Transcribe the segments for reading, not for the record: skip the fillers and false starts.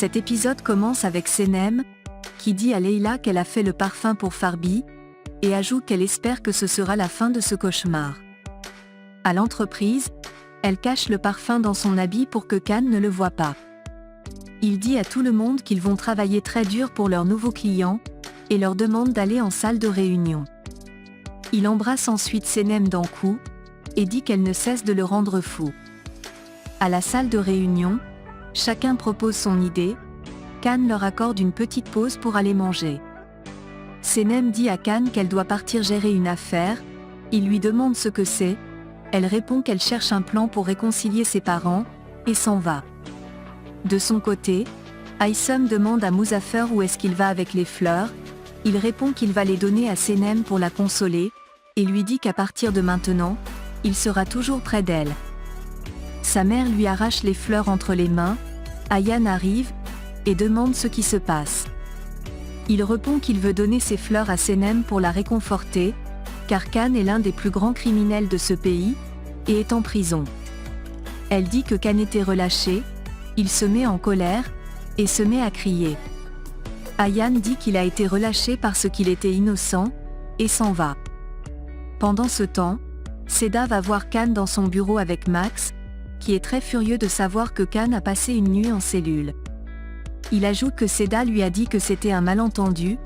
Cet épisode commence avec Senem, qui dit à Leila qu'elle a fait le parfum pour Farbi, et ajoute qu'elle espère que ce sera la fin de ce cauchemar. À l'entreprise, elle cache le parfum dans son habit pour que Khan ne le voie pas. Il dit à tout le monde qu'ils vont travailler très dur pour leurs nouveaux clients, et leur demande d'aller en salle de réunion. Il embrasse ensuite Senem d'un coup, et dit qu'elle ne cesse de le rendre fou. À la salle de réunion, chacun propose son idée, Khan leur accorde une petite pause pour aller manger. Senem dit à Khan qu'elle doit partir gérer une affaire, il lui demande ce que c'est, elle répond qu'elle cherche un plan pour réconcilier ses parents, et s'en va. De son côté, Aysem demande à Muzaffer où est-ce qu'il va avec les fleurs, il répond qu'il va les donner à Senem pour la consoler, et lui dit qu'à partir de maintenant, il sera toujours près d'elle. Sa mère lui arrache les fleurs entre les mains, Ayaan arrive, et demande ce qui se passe. Il répond qu'il veut donner ses fleurs à Senem pour la réconforter, car Khan est l'un des plus grands criminels de ce pays, et est en prison. Elle dit que Khan était relâché, il se met en colère, et se met à crier. Ayaan dit qu'il a été relâché parce qu'il était innocent, et s'en va. Pendant ce temps, Seda va voir Khan dans son bureau avec Max, qui est très furieux de savoir que Khan a passé une nuit en cellule. Il ajoute que Seda lui a dit que c'était un malentendu,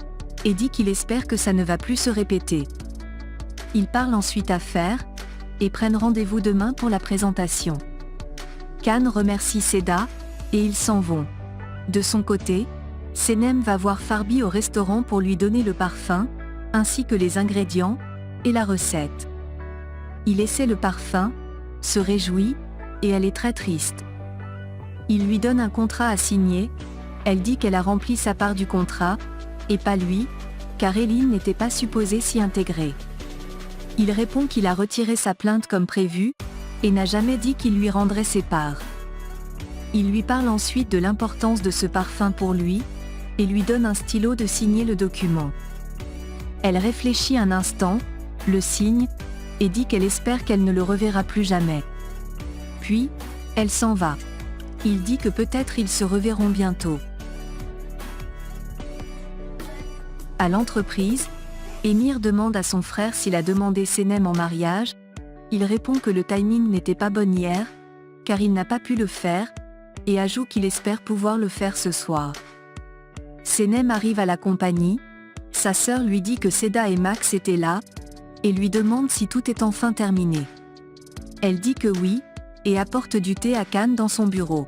et dit qu'il espère que ça ne va plus se répéter. Ils parlent ensuite affaires, et prennent rendez-vous demain pour la présentation. Khan remercie Seda, et ils s'en vont. De son côté, Senem va voir Farbi au restaurant pour lui donner le parfum, ainsi que les ingrédients, et la recette. Il essaie le parfum, se réjouit, et elle est très triste. Il lui donne un contrat à signer, elle dit qu'elle a rempli sa part du contrat, et pas lui, car Eileen n'était pas supposée s'y intégrer. Il répond qu'il a retiré sa plainte comme prévu, et n'a jamais dit qu'il lui rendrait ses parts. Il lui parle ensuite de l'importance de ce parfum pour lui, et lui donne un stylo de signer le document. Elle réfléchit un instant, le signe, et dit qu'elle espère qu'elle ne le reverra plus jamais. Puis, elle s'en va. Il dit que peut-être ils se reverront bientôt. À l'entreprise, Emir demande à son frère s'il a demandé Senem en mariage, il répond que le timing n'était pas bon hier, car il n'a pas pu le faire, et ajoute qu'il espère pouvoir le faire ce soir. Senem arrive à la compagnie, sa sœur lui dit que Seda et Max étaient là, et lui demande si tout est enfin terminé. Elle dit que oui, et apporte du thé à Khan dans son bureau.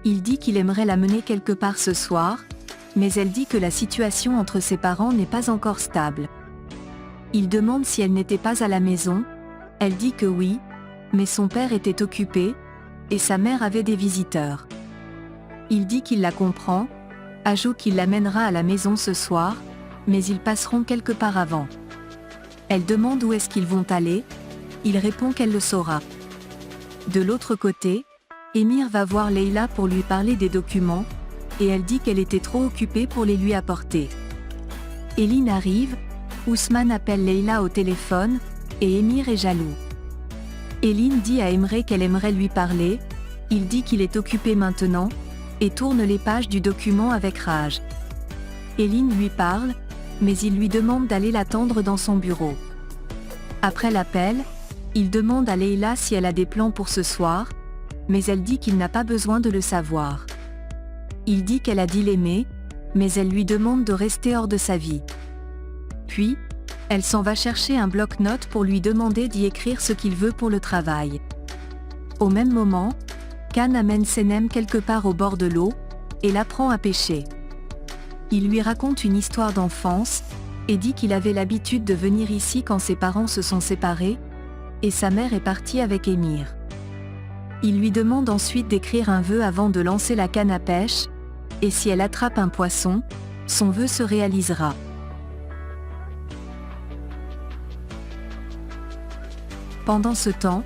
Il dit qu'il aimerait la mener quelque part ce soir, mais elle dit que la situation entre ses parents n'est pas encore stable. Il demande si elle n'était pas à la maison, elle dit que oui, mais son père était occupé, et sa mère avait des visiteurs. Il dit qu'il la comprend, ajoute qu'il l'amènera à la maison ce soir, mais ils passeront quelque part avant. Elle demande où est-ce qu'ils vont aller, il répond qu'elle le saura. De l'autre côté, Emir va voir Leila pour lui parler des documents, et elle dit qu'elle était trop occupée pour les lui apporter. Eileen arrive, Ousmane appelle Leila au téléphone, et Emir est jaloux. Eileen dit à Emre qu'elle aimerait lui parler, il dit qu'il est occupé maintenant, et tourne les pages du document avec rage. Eileen lui parle, mais il lui demande d'aller l'attendre dans son bureau. Après l'appel, il demande à Leila si elle a des plans pour ce soir, mais elle dit qu'il n'a pas besoin de le savoir. Il dit qu'elle a dit l'aimer, mais elle lui demande de rester hors de sa vie. Puis, elle s'en va chercher un bloc-notes pour lui demander d'y écrire ce qu'il veut pour le travail. Au même moment, Khan amène Senem quelque part au bord de l'eau, et l'apprend à pêcher. Il lui raconte une histoire d'enfance, et dit qu'il avait l'habitude de venir ici quand ses parents se sont séparés, et sa mère est partie avec Emir. Il lui demande ensuite d'écrire un vœu avant de lancer la canne à pêche, et si elle attrape un poisson, son vœu se réalisera. Pendant ce temps,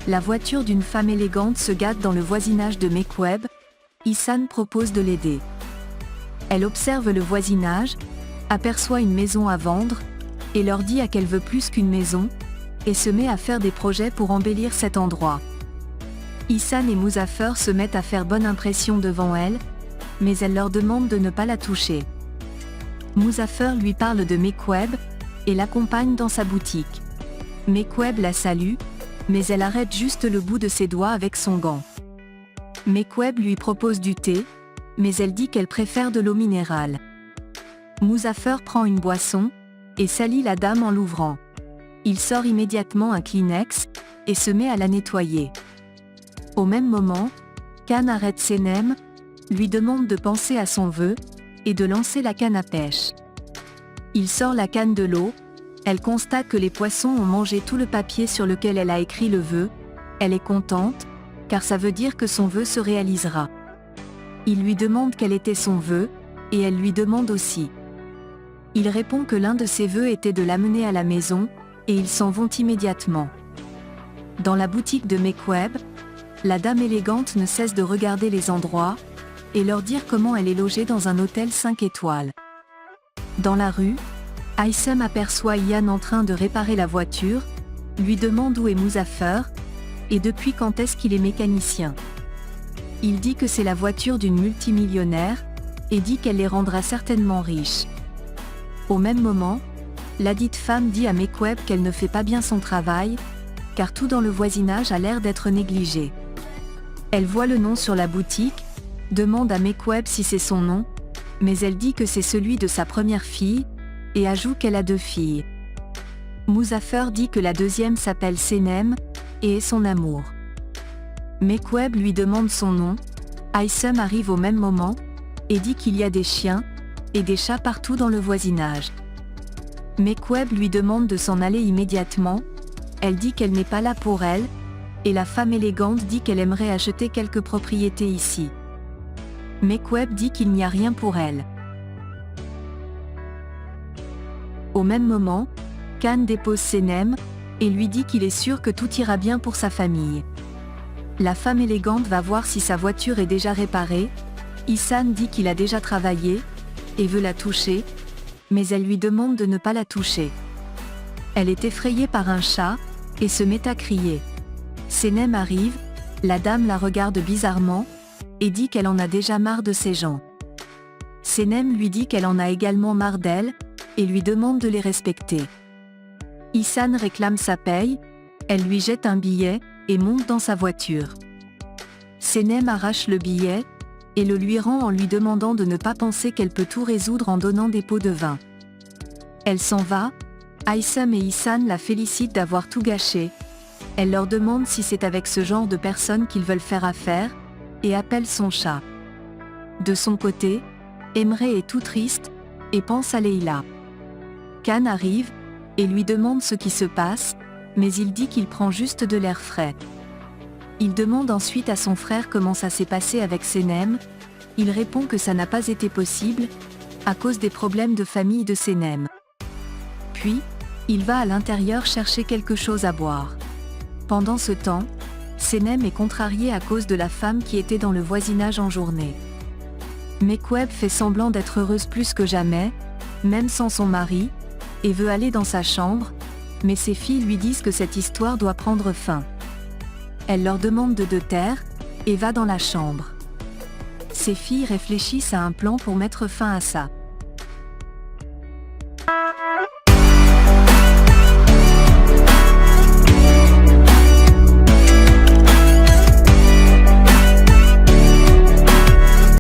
la voiture d'une femme élégante se gâte dans le voisinage de Mekweb, Ihsan propose de l'aider. Elle observe le voisinage, aperçoit une maison à vendre, et leur dit qu'elle veut plus qu'une maison, et se met à faire des projets pour embellir cet endroit. Ihsan et Muzaffer se mettent à faire bonne impression devant elle, mais elle leur demande de ne pas la toucher. Muzaffer lui parle de Mekweb, et l'accompagne dans sa boutique. Mekweb la salue, mais elle arrête juste le bout de ses doigts avec son gant. Mekweb lui propose du thé, mais elle dit qu'elle préfère de l'eau minérale. Muzaffer prend une boisson, et salit la dame en l'ouvrant. Il sort immédiatement un Kleenex, et se met à la nettoyer. Au même moment, Khan arrête Senem, lui demande de penser à son vœu, et de lancer la canne à pêche. Il sort la canne de l'eau, elle constate que les poissons ont mangé tout le papier sur lequel elle a écrit le vœu, elle est contente, car ça veut dire que son vœu se réalisera. Il lui demande quel était son vœu, et elle lui demande aussi. Il répond que l'un de ses vœux était de l'amener à la maison, et ils s'en vont immédiatement. Dans la boutique de Mekweb, la dame élégante ne cesse de regarder les endroits, et leur dire comment elle est logée dans un hôtel 5 étoiles. Dans la rue, Aysem aperçoit Ian en train de réparer la voiture, lui demande où est Muzaffer, et depuis quand est-ce qu'il est mécanicien. Il dit que c'est la voiture d'une multimillionnaire, et dit qu'elle les rendra certainement riches. Au même moment, ladite femme dit à Mekweb qu'elle ne fait pas bien son travail, car tout dans le voisinage a l'air d'être négligé. Elle voit le nom sur la boutique, demande à Mekweb si c'est son nom, mais elle dit que c'est celui de sa première fille, et ajoute qu'elle a 2 filles. Muzaffer dit que la deuxième s'appelle Senem, et est son amour. Mekweb lui demande son nom, Aysem arrive au même moment, et dit qu'il y a des chiens, et des chats partout dans le voisinage. Mekweb lui demande de s'en aller immédiatement, elle dit qu'elle n'est pas là pour elle, et la femme élégante dit qu'elle aimerait acheter quelques propriétés ici. Mekweb dit qu'il n'y a rien pour elle. Au même moment, Khan dépose Senem, et lui dit qu'il est sûr que tout ira bien pour sa famille. La femme élégante va voir si sa voiture est déjà réparée, Ihsan dit qu'il a déjà travaillé, et veut la toucher, mais elle lui demande de ne pas la toucher. Elle est effrayée par un chat, et se met à crier. Senem arrive, la dame la regarde bizarrement, et dit qu'elle en a déjà marre de ces gens. Senem lui dit qu'elle en a également marre d'elle, et lui demande de les respecter. Ihsan réclame sa paye, elle lui jette un billet, et monte dans sa voiture. Senem arrache le billet, et le lui rend en lui demandant de ne pas penser qu'elle peut tout résoudre en donnant des pots de vin. Elle s'en va, Aysem et Ihsan la félicitent d'avoir tout gâché, elle leur demande si c'est avec ce genre de personnes qu'ils veulent faire affaire, et appelle son chat. De son côté, Emre est tout triste, et pense à Leila. Khan arrive, et lui demande ce qui se passe, mais il dit qu'il prend juste de l'air frais. Il demande ensuite à son frère comment ça s'est passé avec Senem, il répond que ça n'a pas été possible, à cause des problèmes de famille de Senem. Puis, il va à l'intérieur chercher quelque chose à boire. Pendant ce temps, Senem est contrariée à cause de la femme qui était dans le voisinage en journée. Mekweb fait semblant d'être heureuse plus que jamais, même sans son mari, et veut aller dans sa chambre, mais ses filles lui disent que cette histoire doit prendre fin. Elle leur demande de taire, et va dans la chambre. Ses filles réfléchissent à un plan pour mettre fin à ça.